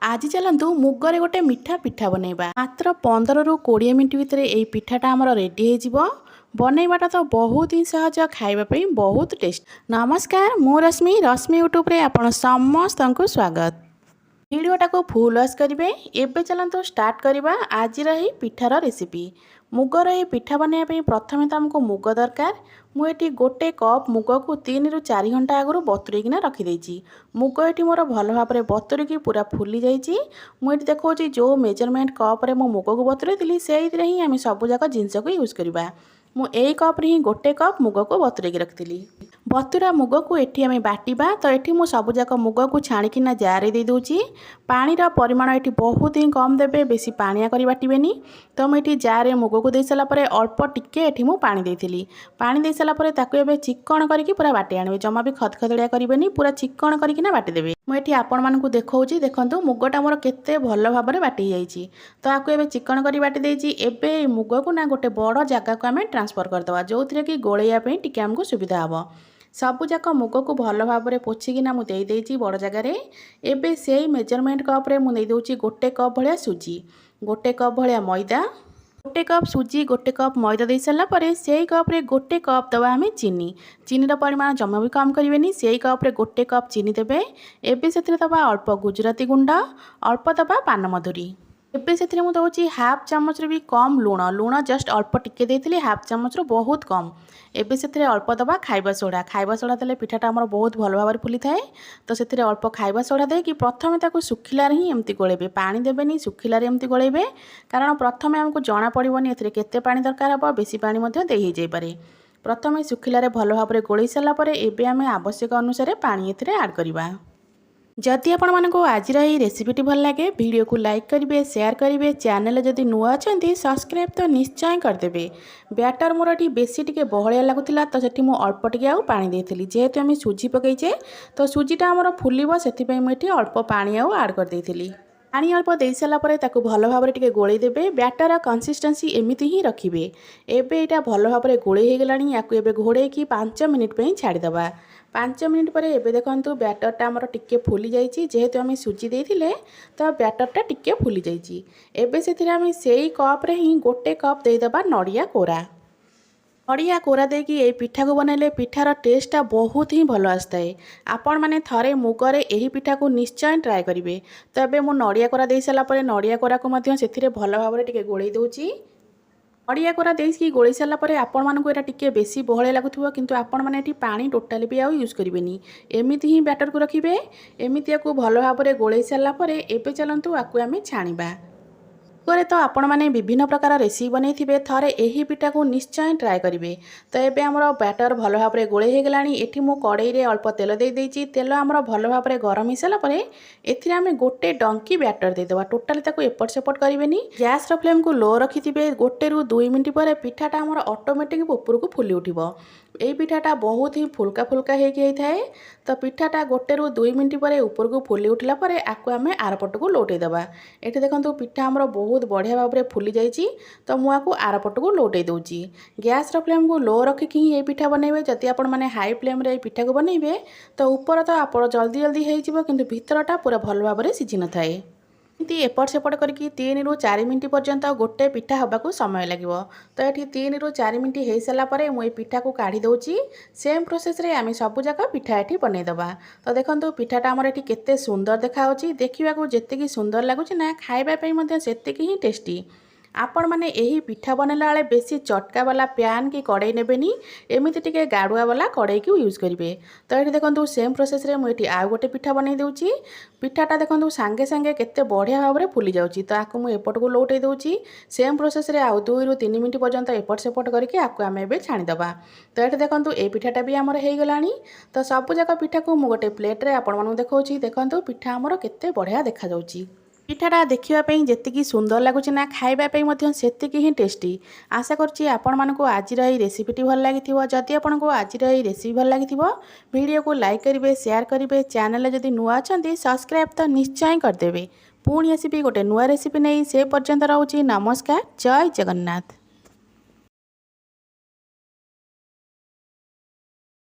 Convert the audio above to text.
आज चलतु मुगरे गोटे मिठा पिठा बनैबा। मात्र 15 रु 20 मिनिट भितर यही पिठाटा आमर रेडी हो बनैबाटा तो बहुत ही सहज, खाइबा बहुत टेस्ट। नमस्कार, मु रश्मि यूट्यूब रे आपण समस्त को स्वागत। वीडियोटा को फुल वॉच करेंगे। एबे चलतु स्टार्ट करवा आज ही पिठार रेसिपी। मुगर ये पिठा बनवाई प्रथम तो आमको मुग दरकार। मुझे गोटे कप मुग को 3 रु 4 घंटा आगु बतुरेकिना रखिदेची। मुग ये मोर भल भाव में बतुरिकी पूरा फुली जाइए। मुझे देखा जो मेजरमेंट कप्रे मो मुग को बतुरे से ही आम सबुजाक जिनस को यूज करवा। मुझे कप्रे ही गोटे कप मुग को बतुरेकी रखी। बतुरा मुग को एटी आम बाटिबा। तो ये मुझे सबुजाक मुग को छाणिकिना जार दे दूची। पानीर परिमाण ये बहुत ही कम देवे, बेसी पानिया कर बाटबेनी। तो मुझे जार मुग को दे सारापर अल्प टिके ये मुझे पानी देती। पानी दे सारापर ताको चिक्कण करके पूरा बाटी आने, जमा भी खदखदड़िया करेंगे, पूरा चिक्कण करके बाटिदेवे। मुझे आपण मानक देखा देखो मुगटा मोर केते भल भाव में बाटी जाइए। तो आपको एवं चिक्कण कर बाटी देती। एवं मुग को ना गोटे बड़ जगह को आम ट्रांसफर करदे, जो थी कि गोलैयापी टिके आमको सुविधा हम। सबुजाक मुग को भल भाव में पोछिकिना मुझे देदेची बड़ जगार। एवं से मेजरमेंट कप्रे मुझे दूची गोटे कप भाया सुजी, गोटे कप भाया मैदा, गोटे कप सुजी, गोटे कप मैदा दे सारापर से कप्रे गोटे कप दवा आम चीनी। चीनीर परिमाण जमा भी कम करेंगे। से कप्रे गोटे कप चीनी देवे। एवं से दवा अल्प गुजराती गुंड, अल्प दवा पान मधुरी। एवं से दूसरी हाफ चामच भी कम लुण, लुण जस्ट अल्प टिके देती, हाफ चामच बहुत कम। एवं से अल्प दवा खाइबा सोडा, खाइबा सोडा देले पिठाटा आमर बहुत भल भाव में फुली थाए। तो से अल्प खाइबा सोडा देकी प्रथम ताको सुखिलार ही एमती गोलेबे, पानी देबेनी, सुखिलार एमती गोलेबे। कारण प्रथम आमको जना पड़ोनी एथिरे केते पानी दरकार हम, बेसी पानी मध्य दे ही जाई पारे। प्रथम सुखिलार भल भाव में गोलई सारापर एबे आमे आवश्यक अनुसार पानी एथिरे ऐड करबा। जदि आपण मानको आज रही रेसिपीटी भल लगे वीडियो को लाइक करेंगे, शेयर करेंगे। चैनल जदि नुआ अच्छा सब्सक्राइब तो निश्चय करदे। बैटर मोर ये बेसी टिके बहलिया लगुला, तो सेठी मु अल्प टिके आउ पानी देथिली। जेहेतु आम सुजी पकईचे तो सुजीटा आमर फुलिबो, सेथिपई मुझे अल्प पानी आउ ऐड कर देथिली। पानी अल्प दे सारापर ताकू भल भाव में टिके गोलई देबे। बैटर कंसिस्टेंसी एमिति ही रखिबे। एबे एटा भल भाव में गोलई हो गलानी। याकू एबे घोड़ेकी 5 मिनिट पे छाड़ीदबा। 5 मिनिट पर एबे देखंतु बैटरटा आमर टिके फुली जाइए। जेहेतु आम सुजी देथिले तो बैटरटा टिके फुली जाइए। एबे सेथिरे आम सेई कप्रे ही गोटे कप देदेबा नड़िया कोरा। नड़िया कोरा देकी ये पिठा को बनइले पिठार टेस्टा बहुत ही भल आसताए। आपण मैंने थरे मुगरे यही पिठा को निश्चय ट्राए करेंगे। तो ये मुझे नड़िया कोरा दे सारापर नड़िया कोरा को भल भाव में टिके गोलई दूची। नड़िया कोरा देकी गोलई सारापर आपण मानकु एटा टिके बेसी बहलिया लागुथिबो, किंतु आपण माने एटी पानी टोटाली भी आउ यूज करिवेनी। एमिति ही बैटर को रखिबे। एमिति याकु भल भाव में गोलई सारापर एबे चलंतु आकु आमे छाणीबा। करे तो आपण माने विभिन्न प्रकार रेसिपी बनैथिबे, थरे एही पिठा को निश्चय ट्राए करेंगे। तो एबे हमर बैटर भल भाव में गोलई हो गलानी। एठी मु कड़ाई रे अल्प तेल दे देइची। तेल हमर भल भाव में गरम हो सारापर एथिरे आमे गोटे डंकी बैटर देदेबा। टोटाली ताको एपट सेपट करिवेनी। गैस रो फ्लेम को लो रखिथिबे। 1 रु 2 मिनिट पर पिठाटा हमर ऑटोमेटिक ऊपर को फुली उठिबो। ये पिठाटा बहुत ही फुल्का फुल्का होता। तो पिठाटा 1 रु 2 मिनिट पर ऊपर को फुली उठला पर आकु आमे आरपट को लौटे देबा। एठी देखंतु पिठा हमर बहुत बढ़िया भाव में फुली जाइए। तो मुझे आरपट को लौटे दूची। गैस रो फ्लेम को लो रखिकी ही ये पिठा बनइबे। जदि आपण माने हाई फ्लेम रे पिठा को बनइबे तो ऊपर तो आप जल्दी जल्दी हो, किंतु भितरटा पूरा भल भाव में सिझी न थाए। इमती एपट सेपट करके 3 रु 4 मिनिट पर्यंत गोटे पिठा हवाक समय लगे। तो ये 3 रु 4 मिनिट हो सारापर मुझे पिठा को काढ़ी दूची। सेम प्रोसेस रे आम सबुजाक पिठा ये बनईदबा। तो देखो पिठाटा आमर ये केते सुंदर देखा देखा जेतिकी सुंदर लगुच ना खाइबापी सेतिकी ही टेस्टी। आपण माने यही पिठा बनला बेले बेसी चटका वाला पैन कि कड़ाई नेबेनी, एमिति टिके गाड़ुआ वाला कड़ाई की यूज करेंगे। तो ये देखो सेम प्रोसेस रे मुझे आउ गोटे पिठा बनई दूची। पिठाटा देखो सांगे सांगे केते बढ़िया भाव में फुली जाउची। तो आपको मुझे एपट को लौटे दूची। सेम प्रोसेस रे आउ 2 रु 3 मिनिट पर्यंत एपट सेपट करके आपको आम एबे छाणीदबा। तो ये देखो ये पिठाटा भी आमर हो गलानी। तो सबुजाक पिठा को मुझे गोटे प्लेट रे आपण मानू देखौची। देखो पिठा आमर केते बढ़िया देखा जाउची। पिठाटा देखापी जी सुंदर लगुच ना खाइबापी सेतिकी ही टेस्टी। आशा करछि आपण मानकु आज रेसिपीटी भल लगी। जदि आपको आज रेसिपी भल लगी वीडियो को लाइक करेंगे, शेयर करेंगे। चैनल जदि नुआ अच्छा सब्सक्राइब तो निश्चय करदे। पुणी आसबि गोटे नुआ रेसिपी नहीं। से पर्यंत रोची नमस्कार, जय जगन्नाथ।